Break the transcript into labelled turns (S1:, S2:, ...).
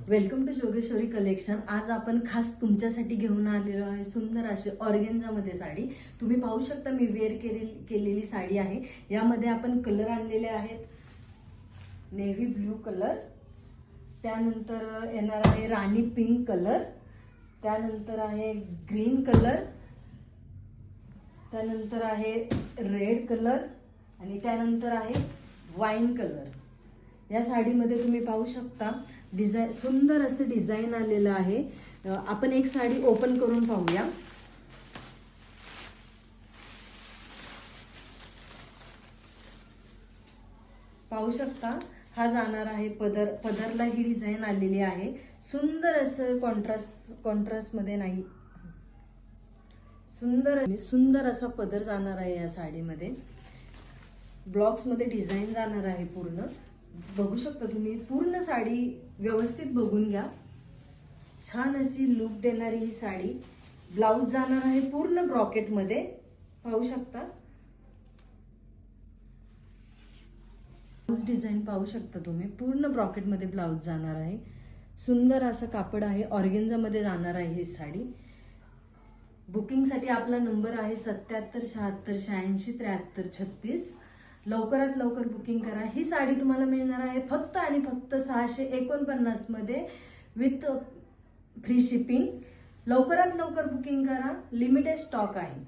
S1: Welcome to Jogeshwari collection. आज आपण खास तुमच्यासाठी घेऊन आलेलो आहे सुंदर अशी ऑर्गेन्झा मध्ये साडी। तुम्ही पाहू शकता मी वेअर केलेली साडी आहे। यामध्ये आपण कलर आणलेले आहेत, नेव्ही ब्लू कलर, त्यानंतर येणार आहे राणी पिंक कलर, त्यानंतर आहे ग्रीन कलर, त्यानंतर आहे रेड कलर आणि त्यानंतर आहे वाईन कलर। या साडीमध्ये तुम्ही पाहू शकता डिझाइन, सुंदर असं डिझाइन आलेलं आहे। आपण एक साडी ओपन करून पाहूया। पाहू शकता हा जाणार आहे पदर, पदरला ही डिझाइन आलेली आहे। सुंदर असं कॉन्ट्रास्ट मध्ये नाही, सुंदर असा पदर जाणार आहे या साडीमध्ये। ब्लॉक्स मध्ये डिझाइन जाणार आहे पूर्ण। बघू शकता तुम्ही, पूर्ण साडी व्यवस्थित बघून घ्या। छान अशी लुक देणारी ही साडी। ब्लाउज जाणार आहे पूर्ण ब्रॉकेट मध्ये, पाहू शकता। ब्लाउज डिझाइन पाहू शकता तुम्ही, पूर्ण ब्रॉकेट मध्ये ब्लाउज जाणार आहे। सुंदर असं कापड आहे, ऑर्गेन्झा मध्ये जाणार आहे ही साडी। बुकिंग साठी आपला नंबर आहे 77 76 86 73 36। लवकरात लवकर बुकिंग करा। ही साडी तुम्हाला मिळणार आहे फक्त आणि फक्त 649 मध्ये विथ फ्री शिपिंग। लवकरात लवकर बुकिंग करा, लिमिटेड स्टॉक आहे।